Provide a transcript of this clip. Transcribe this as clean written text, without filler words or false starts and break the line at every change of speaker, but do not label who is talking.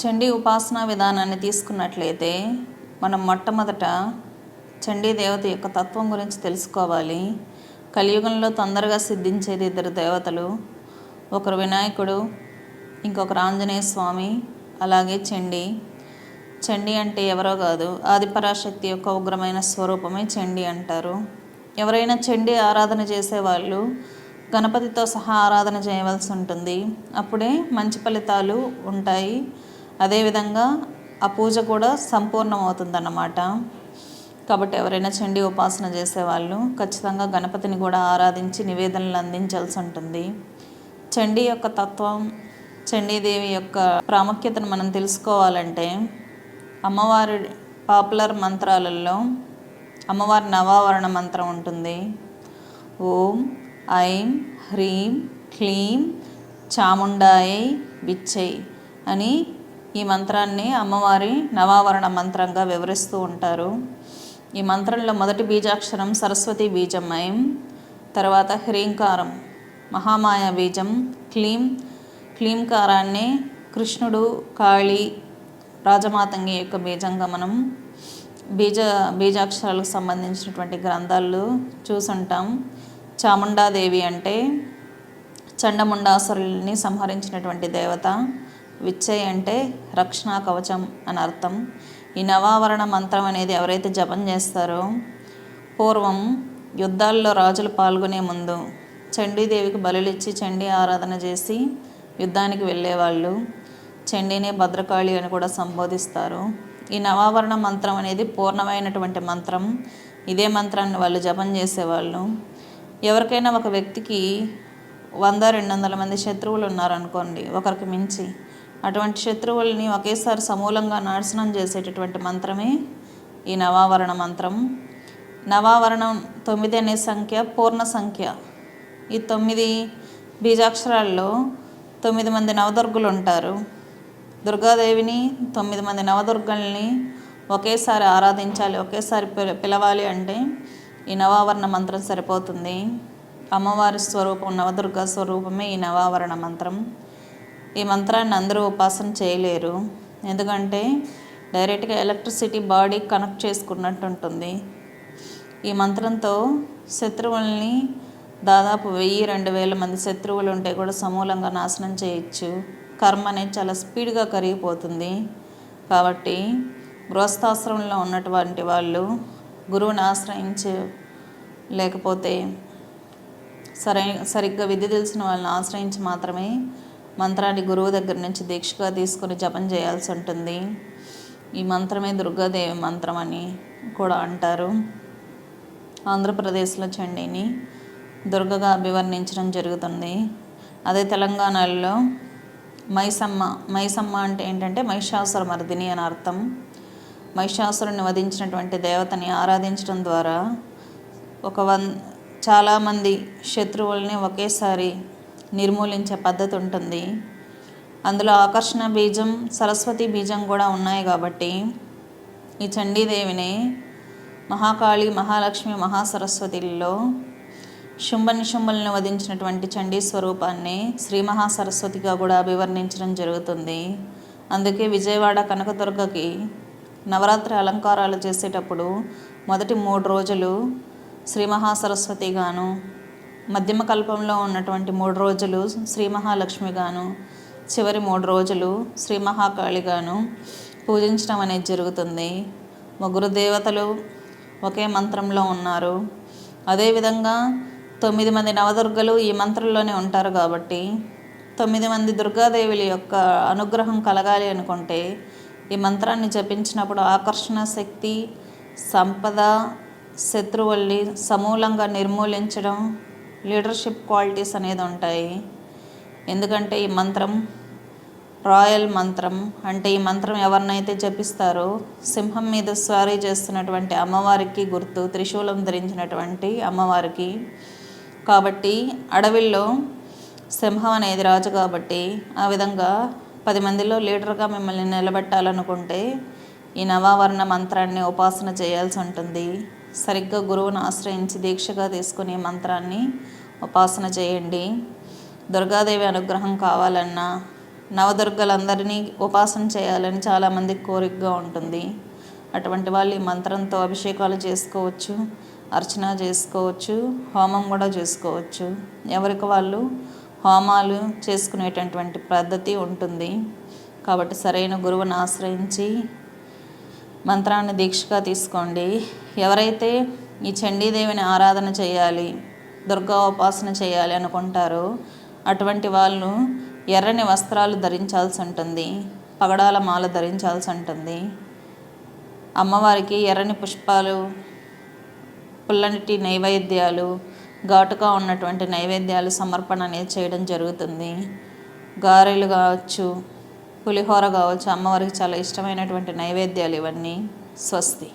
చండీ ఉపాసనా విధానాన్ని తీసుకున్నట్లయితే మనం మొట్టమొదట చండీ దేవత యొక్క తత్వం గురించి తెలుసుకోవాలి. కలియుగంలో తొందరగా సిద్ధించేది ఇద్దరు దేవతలు, ఒకరు వినాయకుడు, ఇంకొకరు ఆంజనేయ స్వామి, అలాగే చండీ. చండీ అంటే ఎవరో కాదు, ఆదిపరాశక్తి యొక్క ఉగ్రమైన స్వరూపమే చండీ అంటారు. ఎవరైనా చండీ ఆరాధన చేసేవాళ్ళు గణపతితో సహా ఆరాధన చేయవలసి ఉంటుంది. అప్పుడే మంచి ఫలితాలు ఉంటాయి. అదేవిధంగా ఆ పూజ కూడా సంపూర్ణమవుతుందన్నమాట. కాబట్టి ఎవరైనా చండీ ఉపాసన చేసేవాళ్ళు ఖచ్చితంగా గణపతిని కూడా ఆరాధించి నివేదనలు అందించాల్సి ఉంటుంది. చండీ యొక్క తత్వం, చండీదేవి యొక్క ప్రాముఖ్యతను మనం తెలుసుకోవాలంటే అమ్మవారి పాపులర్ మంత్రాలలో అమ్మవారి నవావరణ మంత్రం ఉంటుంది. ఓం ఐం హ్రీం క్లీం చాముండాయై విచ్చై అని ఈ మంత్రాన్ని అమ్మవారి నవావరణ మంత్రంగా వివరిస్తూ ఉంటారు. ఈ మంత్రంలో మొదటి బీజాక్షరం సరస్వతి బీజం ఐం, తర్వాత హ్రీంకారం మహామాయ బీజం క్లీం, క్లీంకారాన్ని కృష్ణుడు, కాళీ, రాజమాతంగి యొక్క బీజంగా మనం బీజాక్షరాలకు సంబంధించినటువంటి గ్రంథాలు చూసుంటాం. చాముండాదేవి అంటే చండముండాసురుల్ని సంహరించినటువంటి దేవత. విచ్చై అంటే రక్షణ కవచం అని అర్థం. ఈ నవావరణ మంత్రం అనేది ఎవరైతే జపం చేస్తారో, పూర్వం యుద్ధాల్లో రాజులు పాల్గొనే ముందు చండీదేవికి బలులిచ్చి చండీ ఆరాధన చేసి యుద్ధానికి వెళ్ళేవాళ్ళు. చండీనే భద్రకాళి అని కూడా సంబోధిస్తారు. ఈ నవావరణ మంత్రం అనేది పూర్ణమైనటువంటి మంత్రం. ఇదే మంత్రాన్ని వాళ్ళు జపం చేసేవాళ్ళు. ఎవరికైనా ఒక వ్యక్తికి 100-200 మంది శత్రువులు ఉన్నారనుకోండి, ఒకరికి మించి, అటువంటి శత్రువుల్ని ఒకేసారి సమూలంగా నాశనం చేసేటటువంటి మంత్రమే ఈ నవావరణ మంత్రం. నవావరణం 9 అనే సంఖ్య పూర్ణ సంఖ్య. ఈ 9 బీజాక్షరాల్లో 9 మంది నవదుర్గులు ఉంటారు. దుర్గాదేవిని 9 మంది నవదుర్గల్ని ఒకేసారి ఆరాధించాలి, ఒకేసారి పిలవాలి అంటే ఈ నవావరణ మంత్రం సరిపోతుంది. అమ్మవారి స్వరూపం నవదుర్గా స్వరూపమే ఈ నవావరణ మంత్రం. ఈ మంత్రాన్ని అందరూ ఉపాసన చేయలేరు, ఎందుకంటే డైరెక్ట్గా ఎలక్ట్రిసిటీ బాడీ కనెక్ట్ చేసుకున్నట్టు ఉంటుంది. ఈ మంత్రంతో శత్రువుల్ని దాదాపు 1000-2000 మంది శత్రువులు ఉంటే కూడా సమూలంగా నాశనం చేయొచ్చు. కర్మ అనేది చాలా స్పీడ్గా కరిగిపోతుంది. కాబట్టి గృహస్థాశ్రమంలో ఉన్నటువంటి వాళ్ళు గురువుని ఆశ్రయించి, లేకపోతే సరిగ్గా విద్య తెలిసిన వాళ్ళని ఆశ్రయించి మాత్రమే మంత్రాన్ని గురువు దగ్గర నుంచి దీక్షగా తీసుకుని జపం చేయాల్సి ఉంటుంది. ఈ మంత్రమే దుర్గాదేవి మంత్రం అని కూడా అంటారు. ఆంధ్రప్రదేశ్లో చండీని దుర్గగా అభివర్ణించడం జరుగుతుంది. అదే తెలంగాణలో మైసమ్మ అంటే ఏంటంటే మహిషాసుర మర్దిని అని అర్థం. మహిషాసురుని వధించినటువంటి దేవతని ఆరాధించడం ద్వారా చాలామంది శత్రువుల్ని ఒకేసారి నిర్మూలించే పద్ధతి ఉంటుంది. అందులో ఆకర్షణ బీజం, సరస్వతి బీజం కూడా ఉన్నాయి. కాబట్టి ఈ చండీదేవిని మహాకాళి, మహాలక్ష్మి, మహాసరస్వతిల్లో శుంభనిశుంభులను వధించినటువంటి చండీ స్వరూపాన్ని శ్రీ మహాసరస్వతిగా కూడా అభివర్ణించడం జరుగుతుంది. అందుకే విజయవాడ కనకదుర్గకి నవరాత్రి అలంకారాలు చేసేటప్పుడు మొదటి 3 రోజులు శ్రీ మహాసరస్వతిగాను, మధ్యమ కల్పంలో ఉన్నటువంటి 3 రోజులు శ్రీ మహాలక్ష్మిగాను, చివరి 3 రోజులు శ్రీ మహాకాళిగాను పూజించడం అనేది జరుగుతుంది. 3 దేవతలు ఒకే మంత్రంలో ఉన్నారు. అదేవిధంగా 9 మంది నవదుర్గలు ఈ మంత్రంలోనే ఉంటారు. కాబట్టి 9 మంది దుర్గాదేవుల యొక్క అనుగ్రహం కలగాలి అనుకుంటే ఈ మంత్రాన్ని జపించినప్పుడు ఆకర్షణ శక్తి, సంపద, శత్రువుల్ని సమూలంగా నిర్మూలించడం, లీడర్షిప్ క్వాలిటీస్ అనేది ఉంటాయి. ఎందుకంటే ఈ మంత్రం రాయల్ మంత్రం. అంటే ఈ మంత్రం ఎవరినైతే జపిస్తారో సింహం మీద స్వారీ చేస్తున్నటువంటి అమ్మవారికి గుర్తు, త్రిశూలం ధరించినటువంటి అమ్మవారికి. కాబట్టి అడవిల్లో సింహం అనేది రాజు కాబట్టి ఆ విధంగా 10 మందిలో లీడర్గా మిమ్మల్ని నిలబెట్టాలనుకుంటే ఈ నవావరణ మంత్రాన్ని ఉపాసన చేయాల్సి ఉంటుంది. సరిగ్గా గురువును ఆశ్రయించి దీక్షగా తీసుకునే మంత్రాన్ని ఉపాసన చేయండి. దుర్గాదేవి అనుగ్రహం కావాలన్నా, నవదుర్గలందరినీ ఉపాసన చేయాలని చాలామందికి కోరికగా ఉంటుంది. అటువంటి వాళ్ళు ఈ మంత్రంతో అభిషేకాలు చేసుకోవచ్చు, అర్చన చేసుకోవచ్చు, హోమం కూడా చేసుకోవచ్చు. ఎవరికి వాళ్ళు హోమాలు చేసుకునేటటువంటి పద్ధతి ఉంటుంది. కాబట్టి సరైన గురువుని ఆశ్రయించి మంత్రాన్ని దీక్షగా తీసుకోండి. ఎవరైతే ఈ చండీదేవిని ఆరాధన చేయాలి, దుర్గా ఉపాసన చేయాలి అనుకుంటారో అటువంటి వాళ్ళు ఎర్రని వస్త్రాలు ధరించాల్సి ఉంటుంది, పగడాల మాల ధరించాల్సి ఉంటుంది. అమ్మవారికి ఎర్రని పుష్పాలు, పుల్లటి నైవేద్యాలు, ఘాటుగా ఉన్నటువంటి నైవేద్యాలు సమర్పణ అనేది చేయడం జరుగుతుంది. గారెలు కావచ్చు, పులిహోర కావచ్చు, అమ్మవారికి చాలా ఇష్టమైనటువంటి నైవేద్యాలు ఇవన్నీ. స్వస్తి.